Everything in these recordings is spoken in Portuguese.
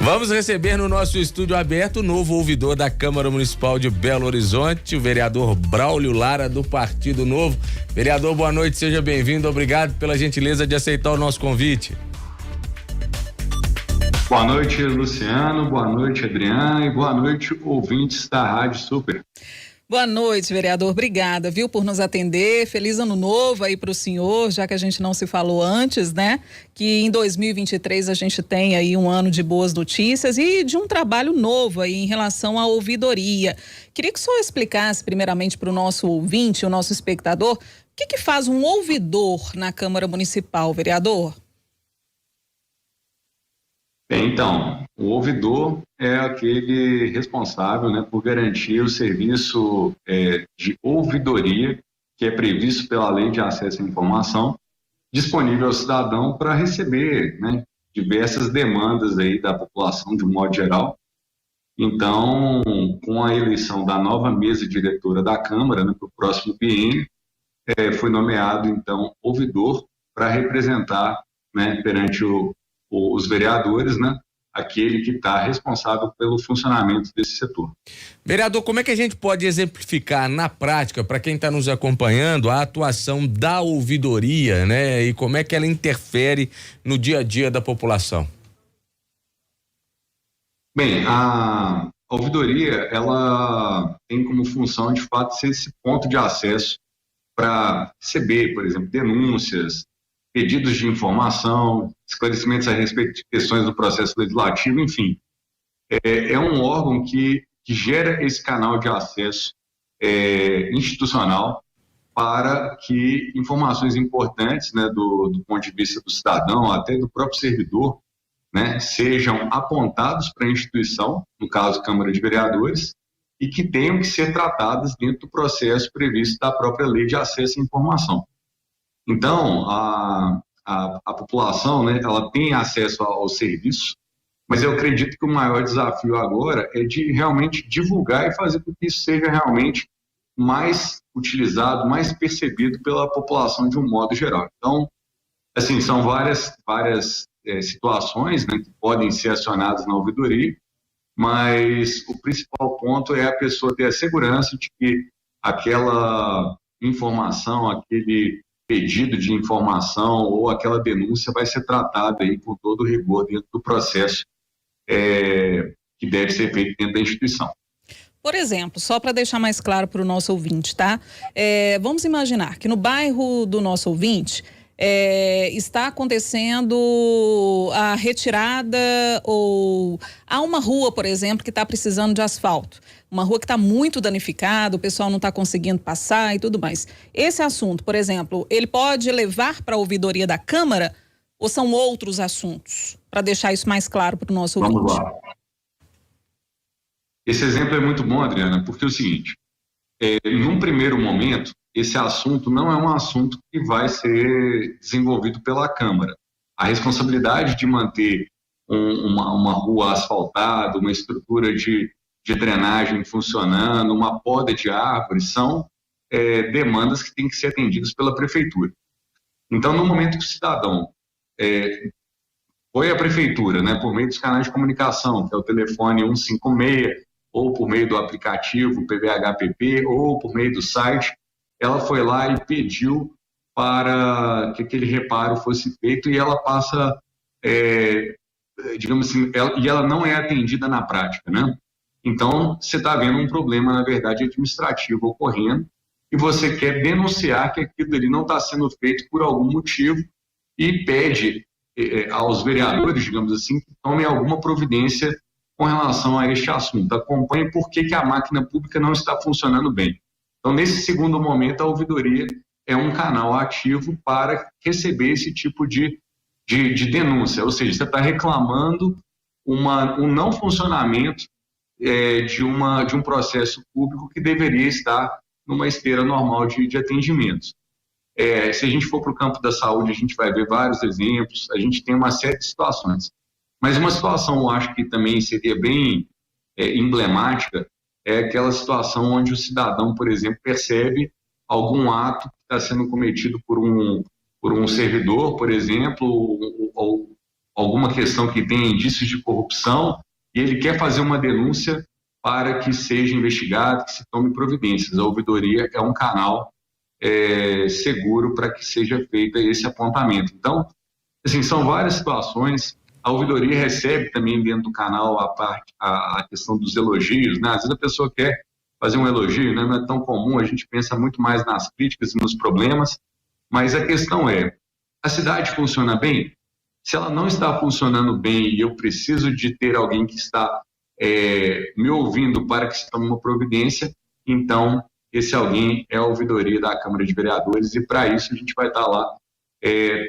Vamos receber no nosso estúdio aberto o novo ouvidor da Câmara Municipal de Belo Horizonte, o vereador Braulio Lara, do Partido Novo. Vereador, boa noite, seja bem-vindo, obrigado pela gentileza de aceitar o nosso convite. Boa noite, Luciano, boa noite, Adriana, e boa noite, ouvintes da Rádio Super. Boa noite, vereador. Obrigada, viu, por nos atender. Feliz ano novo aí para o senhor, já que a gente não se falou antes, né? Que em 2023 a gente tem aí um ano de boas notícias e de um trabalho novo aí em relação à ouvidoria. Queria que o senhor explicasse primeiramente para o nosso ouvinte, o nosso espectador, o que faz um ouvidor na Câmara Municipal, vereador? Então, o ouvidor é aquele responsável, né, por garantir o serviço de ouvidoria que é previsto pela Lei de Acesso à Informação, disponível ao cidadão para receber, né, diversas demandas aí da população de um modo geral. Então, com a eleição da nova mesa diretora da Câmara, né, para o próximo biênio, foi nomeado, então, ouvidor para representar, né, perante os vereadores, né, aquele que está responsável pelo funcionamento desse setor. Vereador, como é que a gente pode exemplificar na prática, para quem está nos acompanhando, a atuação da ouvidoria, né, e como é que ela interfere no dia a dia da população? Bem, a ouvidoria, ela tem como função, de fato, ser esse ponto de acesso para receber, por exemplo, denúncias, pedidos de informação, esclarecimentos a respeito de questões do processo legislativo, enfim. É um órgão que gera esse canal de acesso institucional para que informações importantes, né, do ponto de vista do cidadão, até do próprio servidor, né, sejam apontados para a instituição, no caso Câmara de Vereadores, e que tenham que ser tratadas dentro do processo previsto da própria Lei de Acesso à Informação. Então, a população, né, ela tem acesso ao serviço, mas eu acredito que o maior desafio agora é de realmente divulgar e fazer com que isso seja realmente mais utilizado, mais percebido pela população de um modo geral. Então, assim, são várias situações, né, que podem ser acionadas na ouvidoria, mas o principal ponto é a pessoa ter a segurança de que aquela informação, aquele pedido de informação ou aquela denúncia vai ser tratada aí com todo o rigor dentro do processo que deve ser feito dentro da instituição. Por exemplo, só para deixar mais claro para o nosso ouvinte, tá? Vamos imaginar que no bairro do nosso ouvinte está acontecendo a retirada ou há uma rua, por exemplo, que está precisando de asfalto. Uma rua que está muito danificada, o pessoal não está conseguindo passar e tudo mais. Esse assunto, por exemplo, ele pode levar para a ouvidoria da Câmara ou são outros assuntos? Para deixar isso mais claro para o nosso ouvinte. Vamos lá. Esse exemplo é muito bom, Adriana, porque é o seguinte, num primeiro momento, esse assunto não é um assunto que vai ser desenvolvido pela Câmara. A responsabilidade de manter uma rua asfaltada, uma estrutura de drenagem funcionando, uma poda de árvores, são demandas que têm que ser atendidas pela Prefeitura. Então, no momento que o cidadão foi à Prefeitura, né, por meio dos canais de comunicação, que é o telefone 156, ou por meio do aplicativo PVHPP, ou por meio do site, ela foi lá e pediu para que aquele reparo fosse feito e ela passa, digamos assim, e ela não é atendida na prática, né? Então, você está vendo um problema, na verdade, administrativo ocorrendo e você quer denunciar que aquilo ali não está sendo feito por algum motivo e pede aos vereadores, digamos assim, que tomem alguma providência com relação a este assunto. Acompanhe por que a máquina pública não está funcionando bem. Então, nesse segundo momento, a ouvidoria é um canal ativo para receber esse tipo de denúncia, ou seja, você está reclamando um não funcionamento de um processo público que deveria estar numa esteira normal de atendimentos. Se a gente for para o campo da saúde, a gente vai ver vários exemplos, a gente tem uma série de situações. Mas uma situação, eu acho que também seria bem emblemática, é aquela situação onde o cidadão, por exemplo, percebe algum ato que está sendo cometido por um servidor, por exemplo, ou alguma questão que tenha indícios de corrupção e ele quer fazer uma denúncia para que seja investigado, que se tome providências. A ouvidoria é um canal seguro para que seja feito esse apontamento. Então, assim, são várias situações. A ouvidoria recebe também dentro do canal a questão dos elogios, né? Às vezes a pessoa quer fazer um elogio, né? Não é tão comum, a gente pensa muito mais nas críticas e nos problemas, mas a questão é, a cidade funciona bem? Se ela não está funcionando bem e eu preciso de ter alguém que está me ouvindo para que se tome uma providência, então esse alguém é a ouvidoria da Câmara de Vereadores e para isso a gente vai estar lá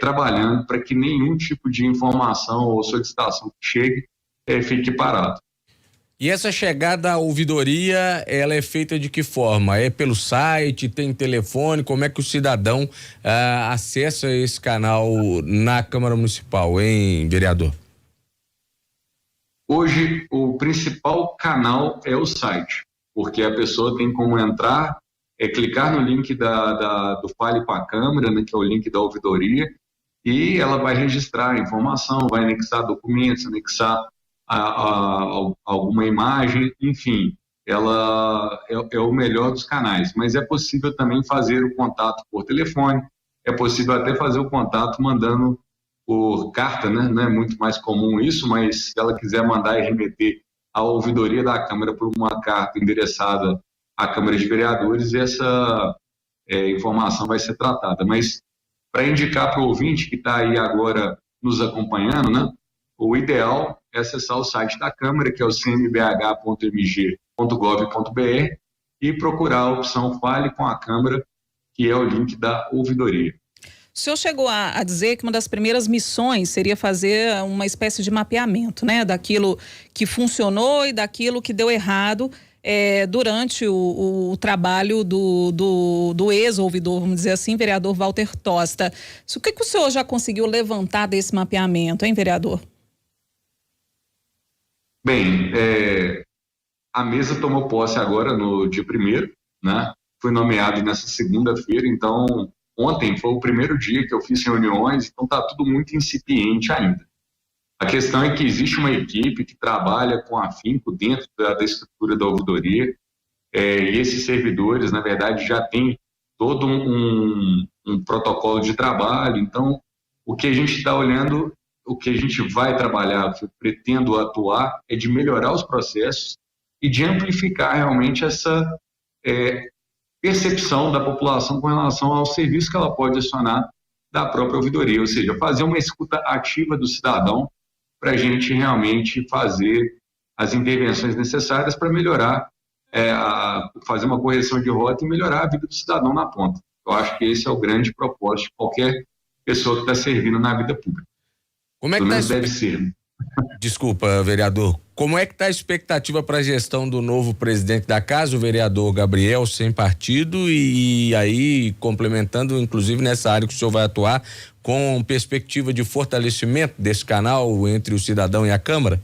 trabalhando para que nenhum tipo de informação ou solicitação que chegue fique parado. E essa chegada à ouvidoria, ela é feita de que forma? É pelo site, tem telefone? Como é que o cidadão acessa esse canal na Câmara Municipal, hein, vereador? Hoje, o principal canal é o site, porque a pessoa tem como entrar, clicar no link do Fale com a Câmara, né, que é o link da ouvidoria, e ela vai registrar a informação, vai anexar documentos, anexar alguma imagem, enfim, ela é o melhor dos canais, mas é possível também fazer o contato por telefone, é possível até fazer o contato mandando por carta, né? Não é muito mais comum isso, mas se ela quiser mandar e remeter à ouvidoria da Câmara por uma carta endereçada à Câmara de Vereadores, essa informação vai ser tratada. Mas para indicar para o ouvinte que está aí agora nos acompanhando, né? O ideal é acessar o site da Câmara, que é o cmbh.mg.gov.br, e procurar a opção Fale com a Câmara, que é o link da ouvidoria. O senhor chegou a dizer que uma das primeiras missões seria fazer uma espécie de mapeamento, né, daquilo que funcionou e daquilo que deu errado durante o trabalho do ex-ouvidor, vamos dizer assim, vereador Walter Tosta. O que o senhor já conseguiu levantar desse mapeamento, hein, vereador? Bem, a mesa tomou posse agora no dia 1º, né? Fui nomeado nessa segunda-feira, então ontem foi o primeiro dia que eu fiz reuniões, então está tudo muito incipiente ainda. A questão é que existe uma equipe que trabalha com afinco dentro da estrutura da ouvidoria, e esses servidores, na verdade, já têm todo um protocolo de trabalho. Então, o que a gente está olhando, o que a gente vai trabalhar, que eu pretendo atuar, é de melhorar os processos e de amplificar realmente essa percepção da população com relação ao serviço que ela pode acionar da própria ouvidoria, ou seja, fazer uma escuta ativa do cidadão para a gente realmente fazer as intervenções necessárias para melhorar, fazer uma correção de rota e melhorar a vida do cidadão na ponta. Eu acho que esse é o grande propósito de qualquer pessoa que está servindo na vida pública. Como é que deve ser, né? Desculpa, vereador. Como é que está a expectativa para a gestão do novo presidente da casa, o vereador Gabriel, sem partido, e aí complementando, inclusive nessa área que o senhor vai atuar, com perspectiva de fortalecimento desse canal entre o cidadão e a Câmara?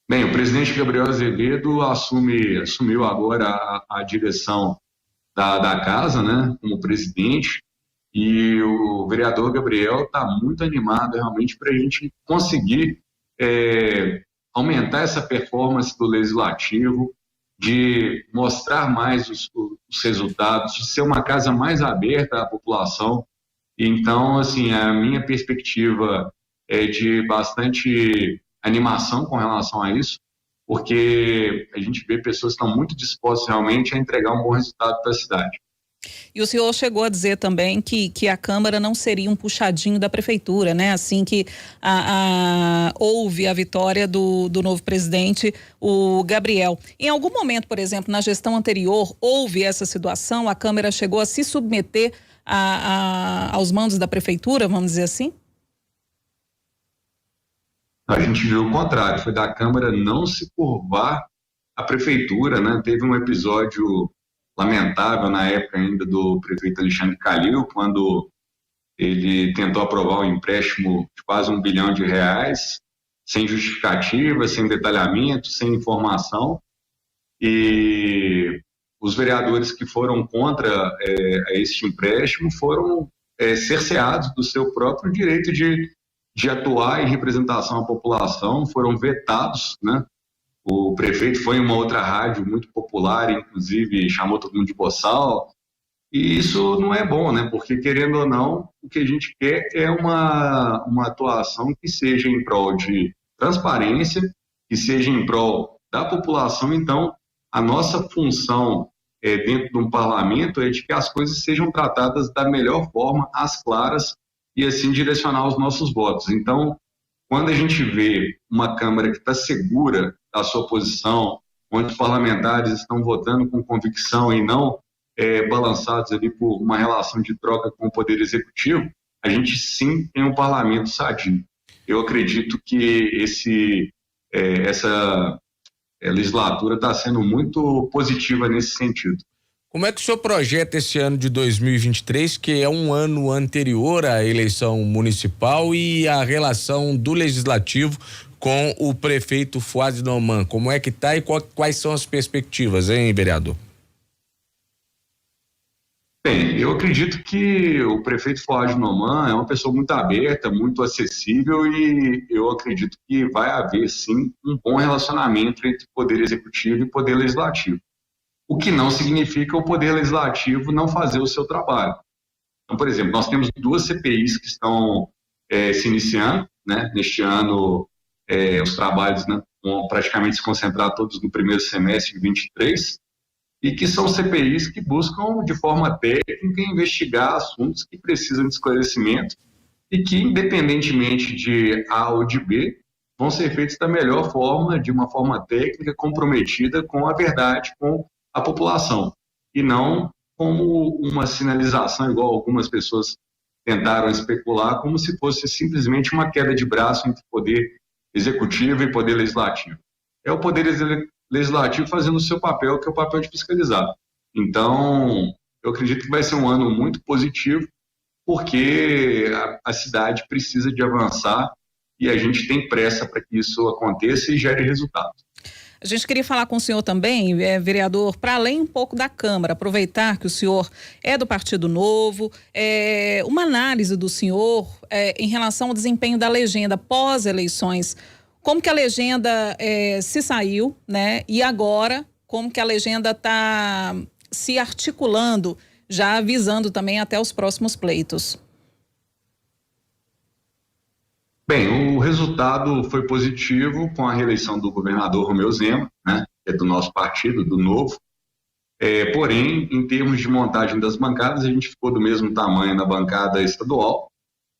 Bem, o presidente Gabriel Azevedo assumiu agora a direção da casa, né, como presidente. E o vereador Gabriel está muito animado realmente para a gente conseguir aumentar essa performance do legislativo, de mostrar mais os resultados, de ser uma casa mais aberta à população. Então, assim, a minha perspectiva é de bastante animação com relação a isso, porque a gente vê pessoas que estão muito dispostas realmente a entregar um bom resultado para a cidade. E o senhor chegou a dizer também que a Câmara não seria um puxadinho da Prefeitura, né? Assim que houve a vitória do novo presidente, o Gabriel. Em algum momento, por exemplo, na gestão anterior, houve essa situação? A Câmara chegou a se submeter aos mandos da Prefeitura, vamos dizer assim? A gente viu o contrário, foi da Câmara não se curvar à Prefeitura, né? Teve um episódio lamentável na época ainda do prefeito Alexandre Calil, quando ele tentou aprovar um empréstimo de quase R$1 bilhão, sem justificativa, sem detalhamento, sem informação, e os vereadores que foram contra este empréstimo foram cerceados do seu próprio direito de de atuar em representação à população foram vetados, né? O prefeito foi em uma outra rádio muito popular, inclusive chamou todo mundo de boçal, e isso não é bom, né? Porque, querendo ou não, o que a gente quer é uma atuação que seja em prol de transparência, que seja em prol da população. Então, a nossa função dentro de um parlamento é de que as coisas sejam tratadas da melhor forma, às claras, e assim direcionar os nossos votos. Então, quando a gente vê uma Câmara que está segura da sua posição, onde os parlamentares estão votando com convicção e não balançados ali por uma relação de troca com o Poder Executivo, a gente sim tem um parlamento sadio. Eu acredito que essa legislatura está sendo muito positiva nesse sentido. Como é que o senhor projeta esse ano de 2023, que é um ano anterior à eleição municipal, e a relação do Legislativo com o prefeito Fuad Noman? Como é que está e quais são as perspectivas, hein, vereador? Bem, eu acredito que o prefeito Fuad Noman é uma pessoa muito aberta, muito acessível, e eu acredito que vai haver, sim, um bom relacionamento entre Poder Executivo e Poder Legislativo. O que não significa o Poder Legislativo não fazer o seu trabalho. Então, por exemplo, nós temos 2 CPIs que estão se iniciando, né? Neste ano, os trabalhos, né, vão praticamente se concentrar todos no primeiro semestre de 2023, e que são CPIs que buscam, de forma técnica, investigar assuntos que precisam de esclarecimento e que, independentemente de A ou de B, vão ser feitos da melhor forma, de uma forma técnica, comprometida com a verdade, com a população, e não como uma sinalização, igual algumas pessoas tentaram especular, como se fosse simplesmente uma queda de braço entre Poder Executivo e Poder Legislativo. É o Poder Legislativo fazendo o seu papel, que é o papel de fiscalizar. Então, eu acredito que vai ser um ano muito positivo, porque a cidade precisa de avançar e a gente tem pressa para que isso aconteça e gere resultados. A gente queria falar com o senhor também, vereador, para além um pouco da Câmara, aproveitar que o senhor é do Partido Novo, uma análise do senhor em relação ao desempenho da legenda pós-eleições. Como que a legenda se saiu, né? E agora, como que a legenda está se articulando, já avisando também até os próximos pleitos? Bem, o resultado foi positivo com a reeleição do governador Romeu Zema, né, que é do nosso partido, do Novo. Porém, em termos de montagem das bancadas, a gente ficou do mesmo tamanho na bancada estadual,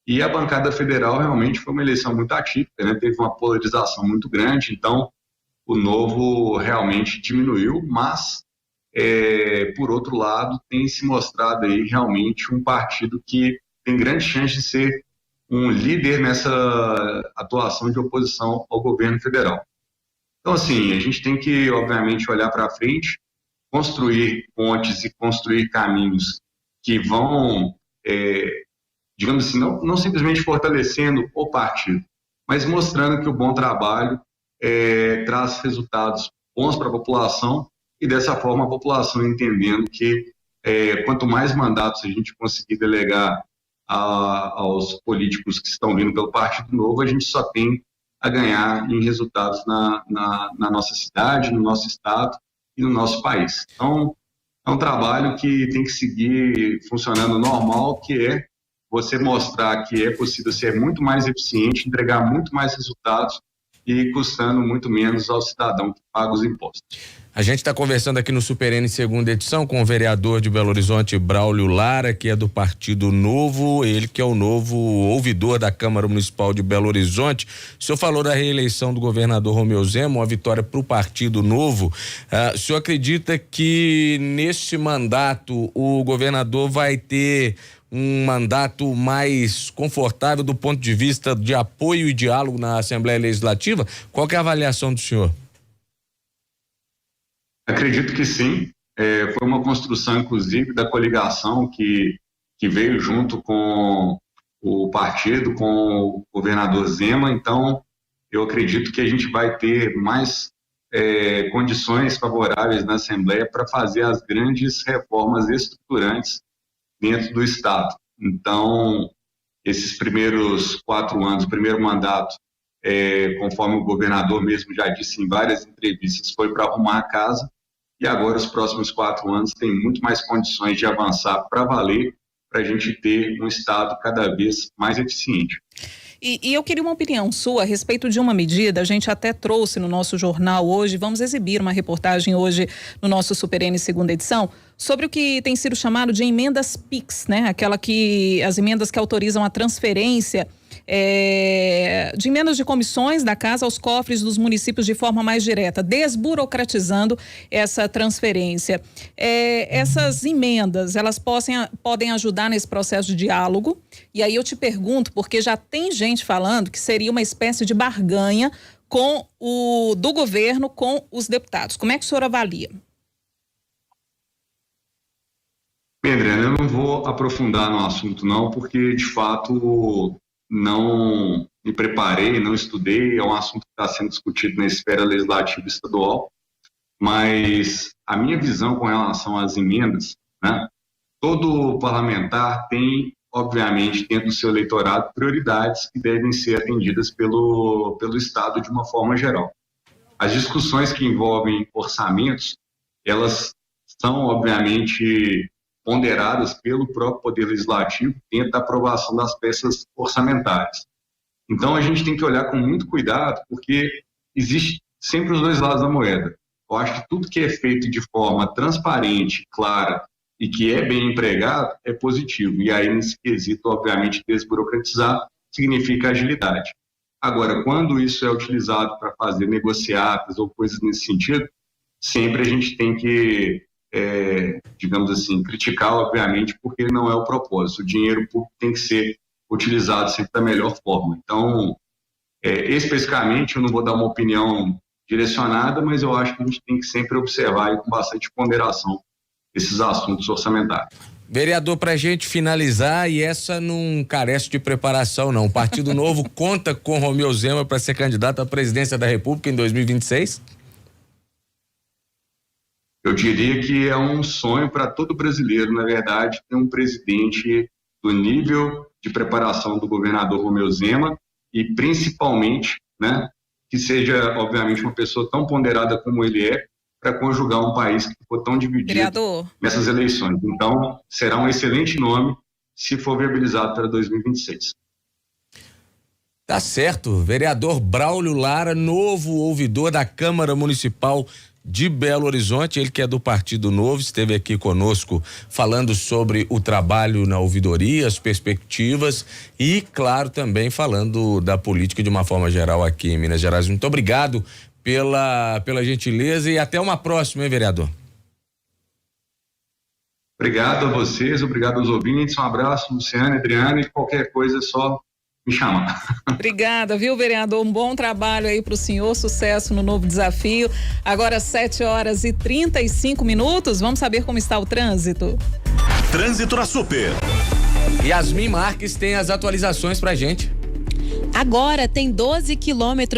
e a bancada federal realmente foi uma eleição muito atípica, né, teve uma polarização muito grande, então o Novo realmente diminuiu, mas, por outro lado, tem se mostrado aí realmente um partido que tem grande chance de ser um líder nessa atuação de oposição ao governo federal. Então, assim, a gente tem que, obviamente, olhar para frente, construir pontes e construir caminhos que vão, digamos assim, não simplesmente fortalecendo o partido, mas mostrando que o bom trabalho traz resultados bons para a população, e dessa forma a população entendendo que quanto mais mandatos a gente conseguir delegar aos políticos que estão vindo pelo Partido Novo, a gente só tem a ganhar em resultados na nossa cidade, no nosso estado e no nosso país. Então, é um trabalho que tem que seguir funcionando normal, que é você mostrar que é possível ser muito mais eficiente, entregar muito mais resultados e custando muito menos ao cidadão que paga os impostos. A gente está conversando aqui no Super N segunda edição com o vereador de Belo Horizonte, Braulio Lara, que é do Partido Novo, ele que é o novo ouvidor da Câmara Municipal de Belo Horizonte. O senhor falou da reeleição do governador Romeu Zema, uma vitória para o Partido Novo. O senhor acredita que neste mandato o governador vai ter um mandato mais confortável do ponto de vista de apoio e diálogo na Assembleia Legislativa? Qual que é a avaliação do senhor? Acredito que sim. Foi uma construção, inclusive, da coligação que veio junto com o partido, com o governador Zema. Então, eu acredito que a gente vai ter mais condições favoráveis na Assembleia para fazer as grandes reformas estruturantes dentro do Estado. Então, esses primeiros 4 anos, o primeiro mandato, conforme o governador mesmo já disse em várias entrevistas, foi para arrumar a casa, e agora os próximos 4 anos tem muito mais condições de avançar para valer, para a gente ter um Estado cada vez mais eficiente. E eu queria uma opinião sua a respeito de uma medida, a gente até trouxe no nosso jornal hoje, vamos exibir uma reportagem hoje no nosso Super N segunda edição, sobre o que tem sido chamado de emendas PIX, né? As emendas que autorizam a transferência de emendas de comissões da casa aos cofres dos municípios de forma mais direta, desburocratizando essa transferência. Essas emendas, elas podem ajudar nesse processo de diálogo, e aí eu te pergunto, porque já tem gente falando que seria uma espécie de barganha do governo com os deputados. Como é que o senhor avalia? Bem, Adriana, eu não vou aprofundar no assunto não, porque de fato não me preparei, não estudei, é um assunto que está sendo discutido na esfera legislativa estadual, mas a minha visão com relação às emendas, né, todo parlamentar tem, obviamente, dentro do seu eleitorado, prioridades que devem ser atendidas pelo Estado de uma forma geral. As discussões que envolvem orçamentos, elas são, obviamente, ponderadas pelo próprio Poder Legislativo dentro da aprovação das peças orçamentárias. Então, a gente tem que olhar com muito cuidado, porque existe sempre os dois lados da moeda. Eu acho que tudo que é feito de forma transparente, clara e que é bem empregado é positivo. E aí, nesse quesito, obviamente, desburocratizar significa agilidade. Agora, quando isso é utilizado para fazer negociatas ou coisas nesse sentido, sempre a gente tem que digamos assim, criticar, obviamente, porque não é o propósito. O dinheiro público tem que ser utilizado sempre da melhor forma. Então, especificamente, eu não vou dar uma opinião direcionada, mas eu acho que a gente tem que sempre observar com bastante ponderação esses assuntos orçamentários. Vereador, para a gente finalizar, e essa não carece de preparação, não. O Partido Novo conta com Romeu Zema para ser candidato à presidência da República em 2026? Eu diria que é um sonho para todo brasileiro, na verdade, ter um presidente do nível de preparação do governador Romeu Zema e, principalmente, né, que seja, obviamente, uma pessoa tão ponderada como ele é, para conjugar um país que ficou tão dividido Vereador, nessas eleições. Então, será um excelente nome se for viabilizado para 2026. Tá certo. Vereador Braulio Lara, novo ouvidor da Câmara Municipal de Belo Horizonte, ele que é do Partido Novo, esteve aqui conosco falando sobre o trabalho na ouvidoria, as perspectivas e, claro, também falando da política de uma forma geral aqui em Minas Gerais. Muito obrigado pela gentileza e até uma próxima, hein, vereador? Obrigado a vocês, obrigado aos ouvintes, um abraço, Luciano, Adriana, e qualquer coisa é só me chamar. Obrigada, viu, vereador? Um bom trabalho aí para o senhor, sucesso no novo desafio. Agora 7h35, vamos saber como está o trânsito. Trânsito na Super. Yasmin Marques tem as atualizações pra gente. Agora tem 12 quilômetros